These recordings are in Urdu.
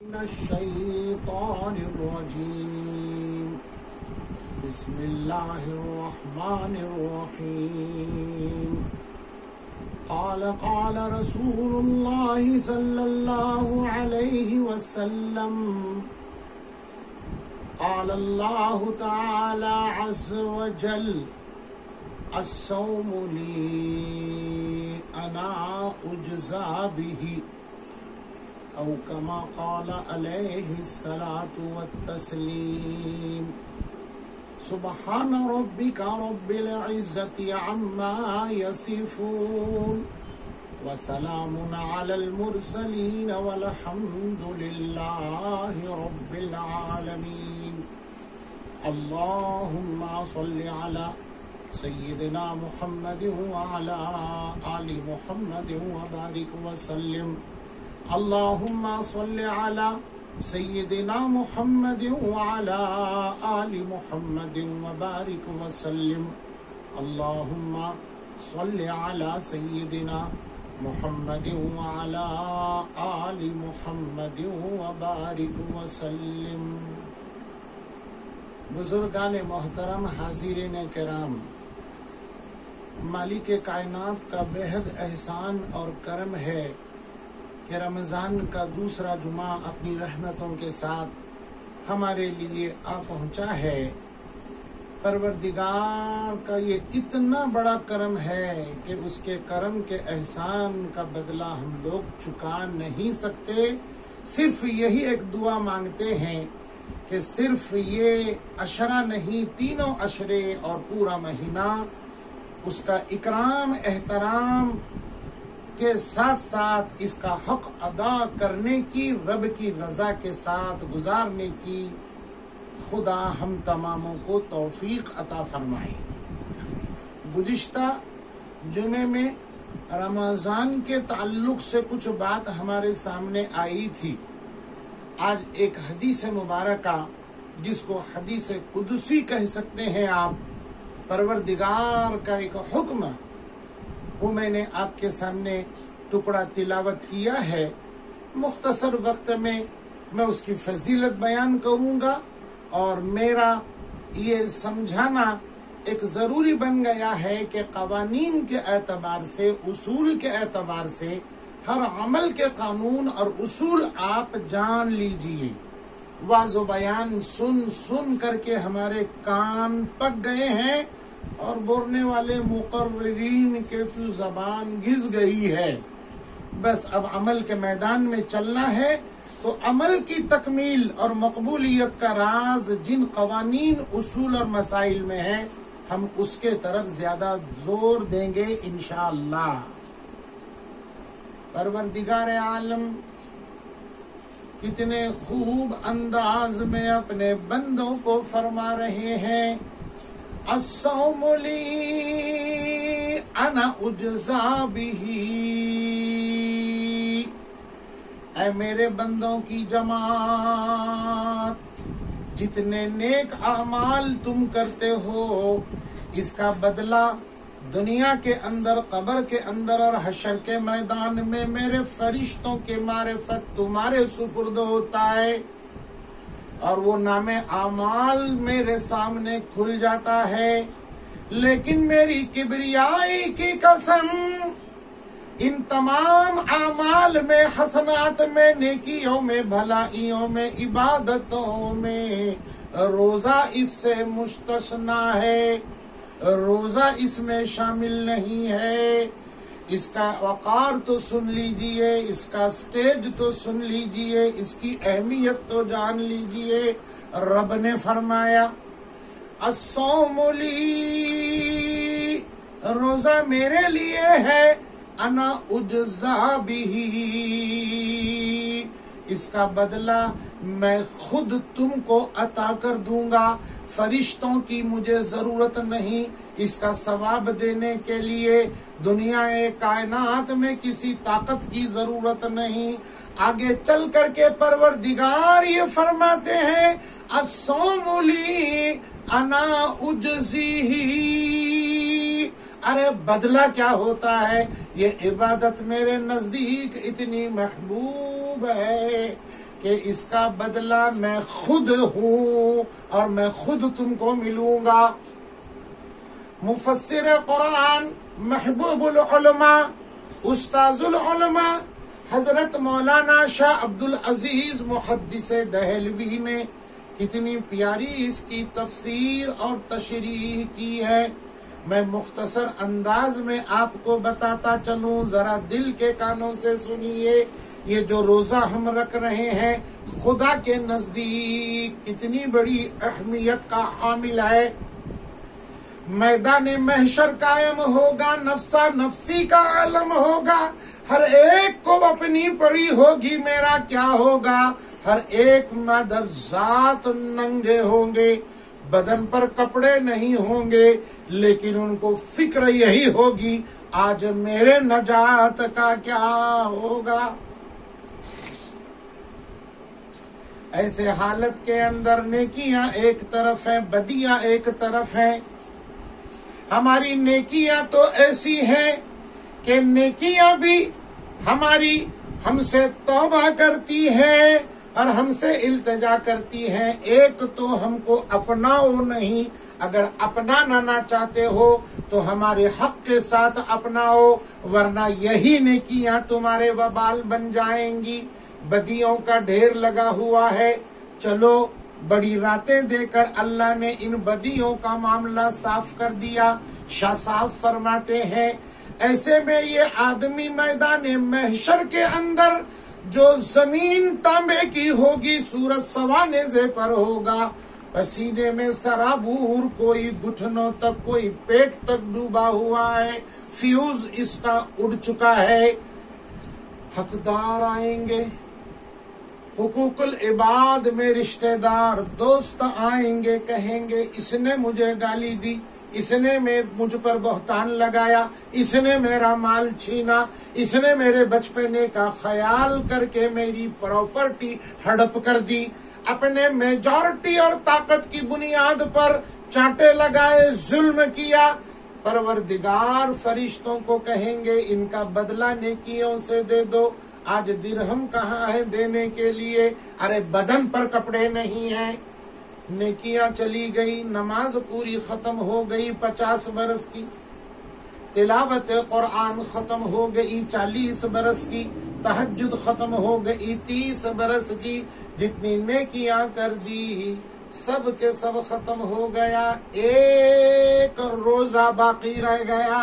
من الشيطان الرجيم بسم الله الرحمن الرحيم قال رسول الله صلى الله عليه وسلم قال الله تعالى عز وجل الصوم لي أنا أجزى به أو كما قال عليه الصلاة والتسليم سبحان ربك رب العزة عما يصفون وسلام على المرسلين والحمد لله رب العالمين اللهم صل على سيدنا محمد وعلى آل محمد وبارك وسلم اللهم صل على سيدنا محمد وعلى آل محمد وبارك وسلم اللهم صل على سيدنا محمد وعلى آل محمد وبارك وسلم بزرگان محترم، حاضرین کرام، مالک کائنات کا بےحد احسان اور کرم ہے کہ رمضان کا دوسرا جمعہ اپنی رحمتوں کے ساتھ ہمارے لیے آ پہنچا ہے۔ پروردگار کا یہ اتنا بڑا کرم ہے کہ اس کے کرم کے احسان کا بدلہ ہم لوگ چکا نہیں سکتے۔ صرف یہی ایک دعا مانگتے ہیں کہ صرف یہ عشرہ نہیں، تینوں عشرے اور پورا مہینہ اس کا اکرام احترام کے ساتھ ساتھ اس کا حق ادا کرنے کی، رب کی رضا کے ساتھ گزارنے کی خدا ہم تماموں کو توفیق عطا فرمائے۔ گزشتہ جمعے میں رمضان کے تعلق سے کچھ بات ہمارے سامنے آئی تھی۔ آج ایک حدیث مبارکہ، جس کو حدیث قدسی کہہ سکتے ہیں آپ، پروردگار کا ایک حکم، وہ میں نے آپ کے سامنے ٹکڑا تلاوت کیا ہے۔ مختصر وقت میں اس کی فضیلت بیان کروں گا، اور میرا یہ سمجھانا ایک ضروری بن گیا ہے کہ قوانین کے اعتبار سے، اصول کے اعتبار سے ہر عمل کے قانون اور اصول آپ جان لیجئے۔ واضح و بیان سن کر کے ہمارے کان پک گئے ہیں، اور بولنے والے مقررین کے تو زبان گھس گئی ہے۔ بس اب عمل کے میدان میں چلنا ہے، تو عمل کی تکمیل اور مقبولیت کا راز جن قوانین، اصول اور مسائل میں ہے، ہم اس کے طرف زیادہ زور دیں گے انشاءاللہ۔ پروردگار عالم کتنے خوب انداز میں اپنے بندوں کو فرما رہے ہیں، الصوم لی انا اجزا بہ۔ اے میرے بندوں کی جماعت، جتنے نیک اعمال تم کرتے ہو، اس کا بدلہ دنیا کے اندر، قبر کے اندر اور حشر کے میدان میں میرے فرشتوں کے معرفت تمہارے سپرد ہوتا ہے، اور وہ نام اعمال میرے سامنے کھل جاتا ہے۔ لیکن میری کبریائی کی قسم، ان تمام اعمال میں، حسنات میں، نیکیوں میں، بھلائیوں میں، عبادتوں میں روزہ اس سے مستثنا ہے، روزہ اس میں شامل نہیں ہے۔ اس کا وقار تو سن لیجئے، اس کا سٹیج تو سن لیجئے، اس کی اہمیت تو جان لیجئے۔ رب نے فرمایا الصوم لی، روزہ میرے لیے ہے، انا اجزا بہ، اس کا بدلہ میں خود تم کو عطا کر دوں گا۔ فرشتوں کی مجھے ضرورت نہیں اس کا ثواب دینے کے لیے، دنیا کائنات میں کسی طاقت کی ضرورت نہیں۔ آگے چل کر کے پروردگار یہ فرماتے ہیں الصوم لی انا اجزیہ، ارے بدلہ کیا ہوتا ہے؟ یہ عبادت میرے نزدیک اتنی محبوب ہے کہ اس کا بدلہ میں خود ہوں اور میں خود تم کو ملوں گا۔ مفسر قرآن، محبوب العلماء، استاذ العلماء حضرت مولانا شاہ عبد العزیز محدث دہلوی نے کتنی پیاری اس کی تفسیر اور تشریح کی ہے۔ میں مختصر انداز میں آپ کو بتاتا چلوں، ذرا دل کے کانوں سے سنیے۔ یہ جو روزہ ہم رکھ رہے ہیں خدا کے نزدیک کتنی بڑی اہمیت کا حامل ہے۔ میدان محشر قائم ہوگا، نفسا نفسی کا عالم ہوگا، ہر ایک کو اپنی پڑی ہوگی میرا کیا ہوگا۔ ہر ایک مادر ذات ننگے ہوں گے، بدن پر کپڑے نہیں ہوں گے، لیکن ان کو فکر یہی ہوگی آج میرے نجات کا کیا ہوگا۔ ایسے حالت کے اندر نیکیاں ایک طرف ہیں، بدیاں ایک طرف ہیں۔ ہماری نیکیاں تو ایسی ہیں کہ نیکیاں بھی ہم سے توبہ کرتی ہیں اور ہم سے التجا کرتی ہیں۔ ایک تو ہم کو اپناؤ نہیں، اگر اپنانا چاہتے ہو تو ہمارے حق کے ساتھ اپناؤ، ورنہ یہی نیکیاں تمہارے وبال بن جائیں گی۔ بدیوں کا ڈھیر لگا ہوا ہے، چلو بڑی راتیں دے کر اللہ نے ان بدیوں کا معاملہ صاف کر دیا۔ شاہ صاحب فرماتے ہیں ایسے میں یہ آدمی میدان محشر کے اندر جو زمین تانبے کی ہوگی سورج سوانے پر ہوگا، پسینے میں سرابور، کوئی گھٹنوں تک، کوئی پیٹ تک ڈوبا ہوا ہے، فیوز اس کا اڑ چکا ہے۔ حقدار آئیں گے، حقوق العباد میں رشتہ دار دوست آئیں گے، کہیں گے اس نے مجھے گالی دی، اس نے مجھ پر بہتان لگایا، اس نے میرا مال چھینا، اس نے میرے بچپنے کا خیال کر کے میری پراپرٹی ہڑپ کر دی، اپنے میجورٹی اور طاقت کی بنیاد پر چانٹے لگائے، ظلم کیا۔ پروردگار فرشتوں کو کہیں گے ان کا بدلہ نیکیوں سے دے دو۔ آج درہم کہاں ہے دینے کے لیے؟ ارے بدن پر کپڑے نہیں ہیں۔ نیکیاں چلی گئی، نماز پوری ختم ہو گئی 50 برس کی، تلاوت قرآن ختم ہو گئی 40 برس کی، تہجد ختم ہو گئی 30 برس کی، جتنی نیکیاں کر دی سب کے سب ختم ہو گیا، ایک روزہ باقی رہ گیا۔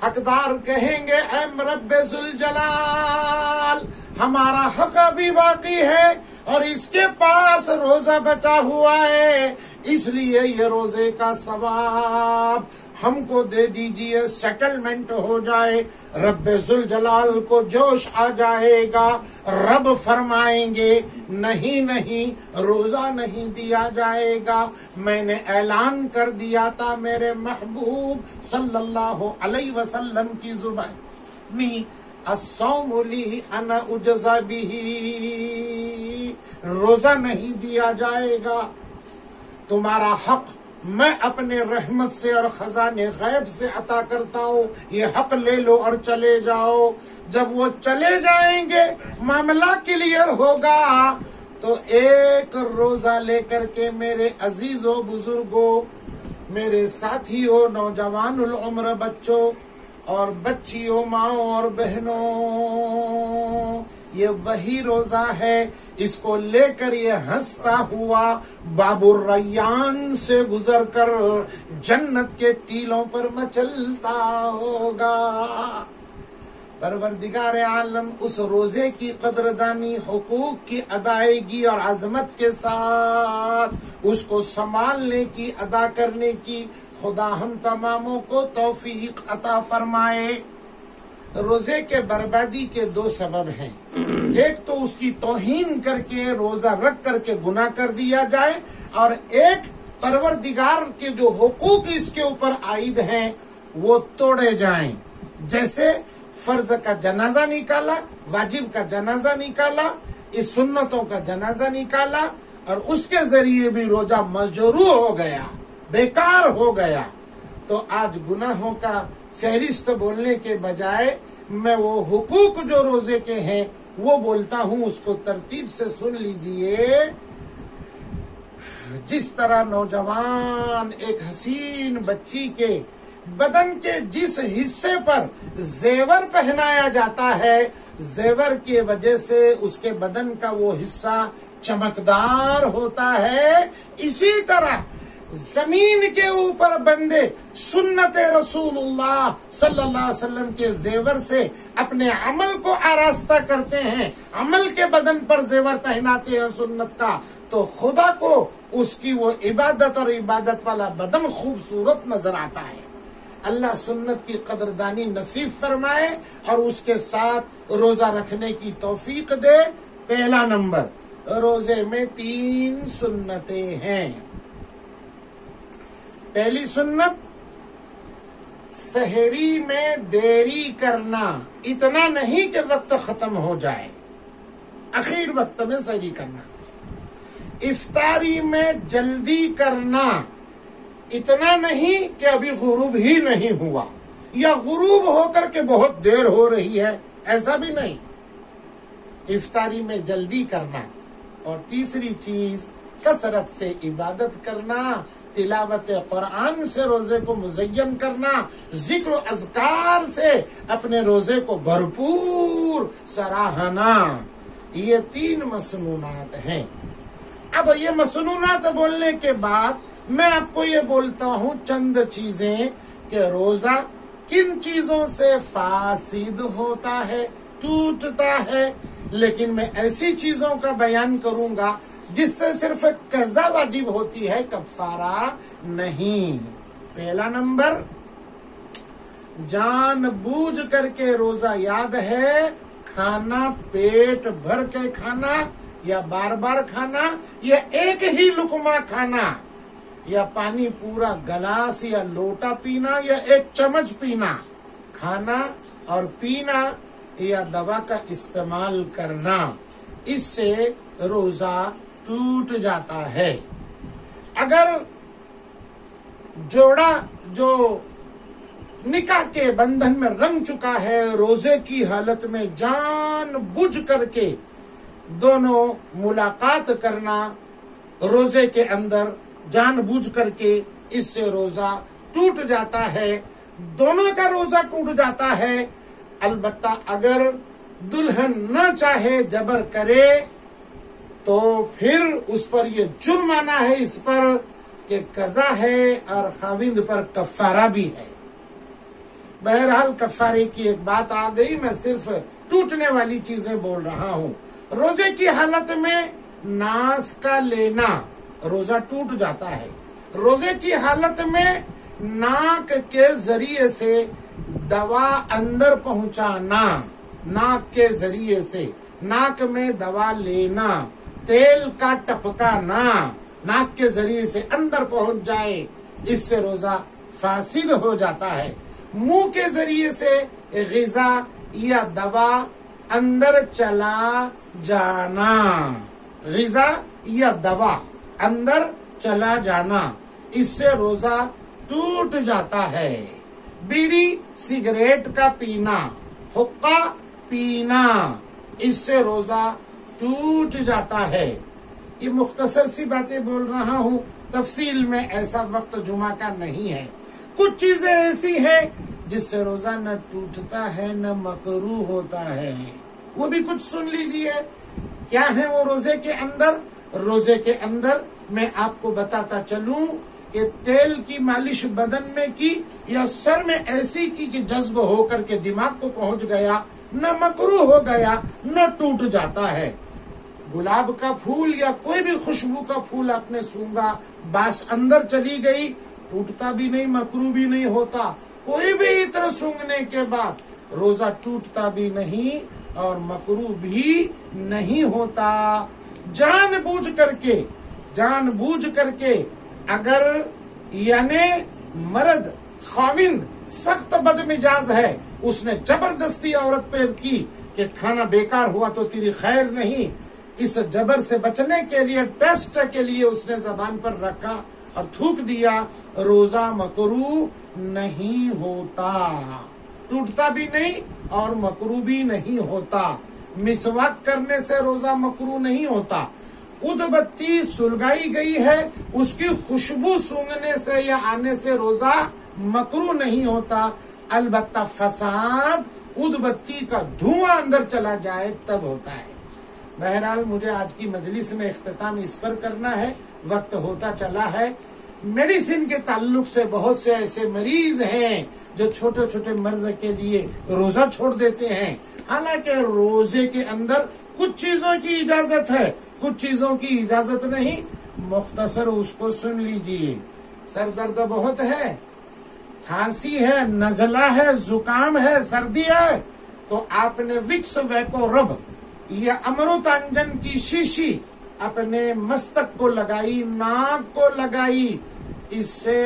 حقدار کہیں گے اے رب ذوالجلال، ہمارا حق ابھی باقی ہے اور اس کے پاس روزہ بچا ہوا ہے، اس لیے یہ روزے کا ثواب ہم کو دے دیجئے، سیٹلمنٹ ہو جائے۔ رب ذوالجلال کو جوش آ جائے گا، رب فرمائیں گے نہیں نہیں، روزہ نہیں دیا جائے گا، میں نے اعلان کر دیا تھا میرے محبوب صلی اللہ علیہ وسلم کی زبانی، الصوم لی انا اجزا بہ، روزہ نہیں دیا جائے گا، تمہارا حق میں اپنے رحمت سے اور خزانے غیب سے عطا کرتا ہوں، یہ حق لے لو اور چلے جاؤ۔ جب وہ چلے جائیں گے معاملہ کلیئر ہوگا تو ایک روزہ لے کر کے میرے عزیزوں بزرگوں، میرے ساتھیوں، نوجوان العمر بچوں اور بچیوں، ماؤں اور بہنوں، یہ وہی روزہ ہے، اس کو لے کر یہ ہنستا ہوا باب الریان سے گزر کر جنت کے ٹیلوں پر مچلتا ہوگا۔ پروردگار عالم اس روزے کی قدردانی، حقوق کی ادائیگی اور عظمت کے ساتھ اس کو سنبھالنے کی، ادا کرنے کی خدا ہم تماموں کو توفیق عطا فرمائے۔ روزے کے بربادی کے 2 سبب ہیں، ایک تو اس کی توہین کر کے روزہ رکھ کر کے گناہ کر دیا جائے، اور ایک پروردگار کے جو حقوق اس کے اوپر عائد ہیں وہ توڑے جائیں۔ جیسے فرض کا جنازہ نکالا، واجب کا جنازہ نکالا، اس سنتوں کا جنازہ نکالا، اور اس کے ذریعے بھی روزہ مجروح ہو گیا، بیکار ہو گیا، تو آج گناہوں کا فہرست بولنے کے بجائے میں وہ حقوق جو روزے کے ہیں وہ بولتا ہوں اس کو ترتیب سے سن لیجئے۔ جس طرح نوجوان ایک حسین بچی کے بدن کے جس حصے پر زیور پہنایا جاتا ہے، زیور کی وجہ سے اس کے بدن کا وہ حصہ چمکدار ہوتا ہے، اسی طرح زمین کے اوپر بندے سنت رسول اللہ صلی اللہ علیہ وسلم کے زیور سے اپنے عمل کو آراستہ کرتے ہیں، عمل کے بدن پر زیور پہناتے ہیں سنت کا، تو خدا کو اس کی وہ عبادت اور عبادت والا بدن خوبصورت نظر آتا ہے۔ اللہ سنت کی قدردانی نصیب فرمائے اور اس کے ساتھ روزہ رکھنے کی توفیق دے۔ پہلا نمبر، روزے میں 3 سنتیں ہیں۔ پہلی سنت، سحری میں دیری کرنا، اتنا نہیں کہ وقت ختم ہو جائے، اخیر وقت میں سحری کرنا۔ افطاری میں جلدی کرنا، اتنا نہیں کہ ابھی غروب ہی نہیں ہوا یا غروب ہو کر کے بہت دیر ہو رہی ہے، ایسا بھی نہیں، افطاری میں جلدی کرنا۔ اور تیسری چیز، کثرت سے عبادت کرنا، تلاوت قرآن سے روزے کو مزین کرنا، ذکر و اذکار سے اپنے روزے کو بھرپور سراہنا، یہ 3 مسنونات ہیں۔ اب یہ مسنونات بولنے کے بعد میں آپ کو یہ بولتا ہوں چند چیزیں کہ روزہ کن چیزوں سے فاسد ہوتا ہے، ٹوٹتا ہے، لیکن میں ایسی چیزوں کا بیان کروں گا جس سے صرف قضا واجب ہوتی ہے، کفارہ نہیں۔ پہلا نمبر، جان بوجھ کر کے روزہ، یاد ہے کھانا پیٹ بھر کے کھانا یا بار بار کھانا یا ایک ہی لقمہ کھانا یا پانی پورا گلاس یا لوٹا پینا یا ایک چمچ پینا، کھانا اور پینا یا دوا کا استعمال کرنا، اس سے روزہ ٹوٹ جاتا ہے۔ اگر جوڑا جو نکاح کے بندھن میں رنگ چکا ہے، روزے کی حالت میں جان بوجھ کر کے دونوں ملاقات کرنا، روزے کے اندر جان بوجھ کر کے، اس سے روزہ ٹوٹ جاتا ہے، دونوں کا روزہ ٹوٹ جاتا ہے۔ البتہ اگر دلہن نہ چاہے، جبر کرے، تو پھر اس پر یہ جرمانہ ہے، اس پر کہ قضا ہے اور خاوند پر کفارہ بھی ہے۔ بہرحال کفارے کی ایک بات آ گئی، میں صرف ٹوٹنے والی چیزیں بول رہا ہوں۔ روزے کی حالت میں ناس کا لینا، روزہ ٹوٹ جاتا ہے۔ روزے کی حالت میں ناک کے ذریعے سے دوا اندر پہنچانا، ناک کے ذریعے سے ناک میں دوا لینا، تیل کا ٹپکانا ناک کے ذریعے سے اندر پہنچ جائے، اس سے روزہ فاسد ہو جاتا ہے۔ منہ کے ذریعے سے غذا یا دوا اندر چلا جانا، غذا یا دوا اندر چلا جانا، اس سے روزہ ٹوٹ جاتا ہے۔ بیڑی سگریٹ کا پینا، حقہ پینا، اس سے روزہ ٹوٹ جاتا ہے۔ یہ مختصر سی باتیں بول رہا ہوں، تفصیل میں ایسا وقت جمعہ کا نہیں ہے۔ کچھ چیزیں ایسی ہیں جس سے روزہ نہ ٹوٹتا ہے نہ مکروہ ہوتا ہے، وہ بھی کچھ سن لیجئے۔ کیا ہے وہ روزے کے اندر؟ روزے کے اندر میں آپ کو بتاتا چلوں کہ تیل کی مالش بدن میں کی یا سر میں ایسی کی کہ جذب ہو کر کے دماغ کو پہنچ گیا، نہ مکروہ ہو گیا نہ ٹوٹ جاتا ہے۔ گلاب کا پھول یا کوئی بھی خوشبو کا پھول آپ نے سونگا، باس اندر چلی گئی، ٹوٹتا بھی نہیں، مکروہ بھی نہیں ہوتا۔ کوئی بھی عطر سونگنے کے بعد روزہ ٹوٹتا بھی نہیں اور مکروہ بھی نہیں ہوتا۔ جان بوجھ کر کے اگر یعنی مرد خاوند سخت بد مزاج ہے، اس نے زبردستی عورت پر کی کہ کھانا بیکار ہوا تو تیری خیر نہیں، اس جبر سے بچنے کے لیے، ٹیسٹ کے لیے اس نے زبان پر رکھا اور تھوک دیا، روزہ مکروہ نہیں ہوتا، ٹوٹتا بھی نہیں اور مکروہ بھی نہیں ہوتا۔ مسواک کرنے سے روزہ مکروہ نہیں ہوتا، ادھ بتی سلگائی گئی ہے اس کی خوشبو سونگنے سے یا آنے سے روزہ مکروہ نہیں ہوتا، البتہ فساد ادھ بتی کا دھواں اندر چلا جائے تب ہوتا ہے۔ بہرحال مجھے آج کی مجلس میں اختتام اس پر کرنا ہے، وقت ہوتا چلا ہے۔ میڈیسن کے تعلق سے بہت سے ایسے مریض ہیں جو چھوٹے چھوٹے مرض کے لیے روزہ چھوڑ دیتے ہیں، حالانکہ روزے کے اندر کچھ چیزوں کی اجازت ہے، کچھ چیزوں کی اجازت نہیں۔ مختصر اس کو سن لیجئے، سر درد بہت ہے، کھانسی ہے، نزلہ ہے، زکام ہے، سردی ہے، تو آپ نے وکس ویپو رب یا امرتانجن کی شیشی اپنے مستک کو لگائی، ناک کو لگائی، اس سے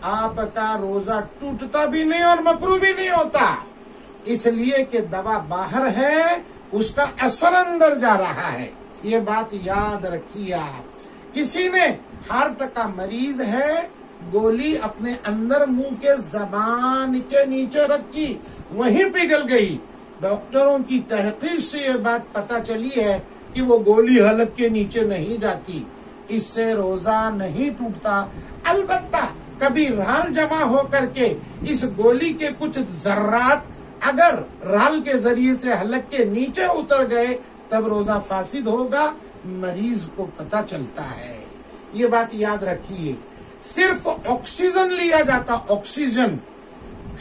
آپ کا روزہ ٹوٹتا بھی نہیں اور مکروہ بھی نہیں ہوتا، اس لیے کہ دوا باہر ہے، اس کا اثر اندر جا رہا ہے۔ یہ بات یاد رکھیے آپ۔ کسی نے ہارٹ کا مریض ہے، گولی اپنے اندر منہ کے زبان کے نیچے رکھی، وہیں پگھل گئی، ڈاکٹروں کی تحقیق سے یہ بات پتہ چلی ہے کہ وہ گولی حلق کے نیچے نہیں جاتی، اس سے روزہ نہیں ٹوٹتا۔ البتہ کبھی رال جمع ہو کر کے اس گولی کے کچھ ذرات اگر رال کے ذریعے سے حلق کے نیچے اتر گئے تب روزہ فاسد ہوگا، مریض کو پتہ چلتا ہے۔ یہ بات یاد رکھیے۔ صرف آکسیجن لیا جاتا، آکسیجن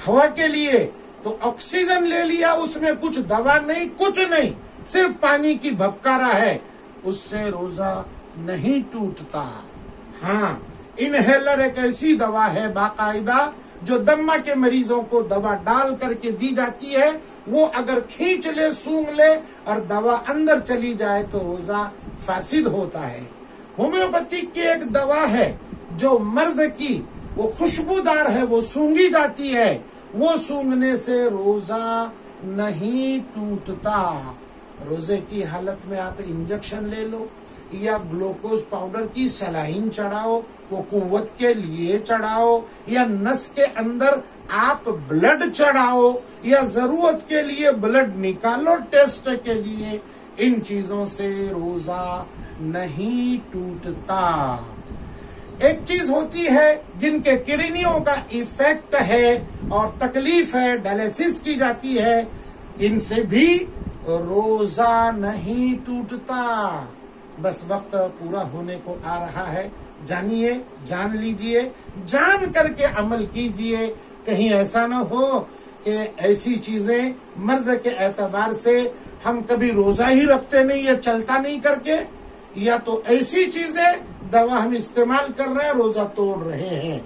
ہوا کے لیے، تو آکسیجن لے لیا، اس میں کچھ دوا نہیں، کچھ نہیں، صرف پانی کی بھپکارا ہے، اس سے روزہ نہیں ٹوٹتا۔ ہاں، انہیلر ایک ایسی دوا ہے باقاعدہ جو دمہ کے مریضوں کو دوا ڈال کر کے دی جاتی ہے، وہ اگر کھینچ لے، سونگ لے اور دوا اندر چلی جائے تو روزہ فاسد ہوتا ہے۔ ہومیوپیتھک کی ایک دوا ہے جو مرض کی، وہ خوشبودار ہے، وہ سونگی جاتی ہے، وہ سونگنے سے روزہ نہیں ٹوٹتا۔ روزے کی حالت میں آپ انجیکشن لے لو یا گلوکوز پاؤڈر کی سلائن چڑھاؤ، وہ قوت کے لیے چڑھاؤ، یا نس کے اندر آپ بلڈ چڑھاؤ یا ضرورت کے لیے بلڈ نکالو ٹیسٹ کے لیے، ان چیزوں سے روزہ نہیں ٹوٹتا۔ ایک چیز ہوتی ہے جن کے کڈنیوں کا ایفیکٹ ہے اور تکلیف ہے، ڈائلیسس کی جاتی ہے، ان سے بھی روزہ نہیں ٹوٹتا۔ بس وقت پورا ہونے کو آ رہا ہے، جانیے، جان لیجئے، جان کر کے عمل کیجئے، کہیں ایسا نہ ہو کہ ایسی چیزیں مرض کے اعتبار سے ہم کبھی روزہ ہی رکھتے نہیں یا چلتا نہیں کر کے، یا تو ایسی چیزیں دوا ہم استعمال کر رہے ہیں، روزہ توڑ رہے ہیں۔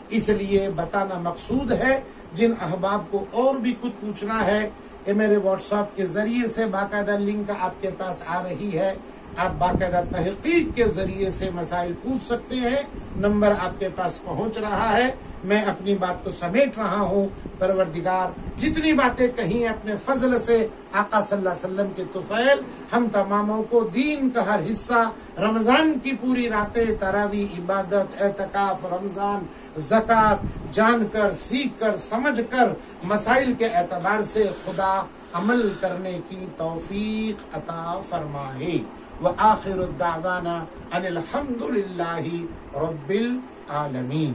اس لیے بتانا مقصود ہے۔ جن احباب کو اور بھی کچھ پوچھنا ہے، یہ میرے واٹس ایپ کے ذریعے سے باقاعدہ لنک آپ کے پاس آ رہی ہے، آپ باقاعدہ تحقیق کے ذریعے سے مسائل پوچھ سکتے ہیں، نمبر آپ کے پاس پہنچ رہا ہے۔ میں اپنی بات کو سمیٹ رہا ہوں۔ پروردگار جتنی باتیں کہیں اپنے فضل سے آقا صلی اللہ علیہ وسلم کے طفیل ہم تماموں کو دین کا ہر حصہ، رمضان کی پوری راتیں، تراویح، عبادت، اعتکاف، رمضان، زکوٰۃ، جان کر، سیکھ کر، سمجھ کر، مسائل کے اعتبار سے خدا عمل کرنے کی توفیق عطا فرمائے۔ وآخر الدعوانا ان الحمد للہ رب العالمین۔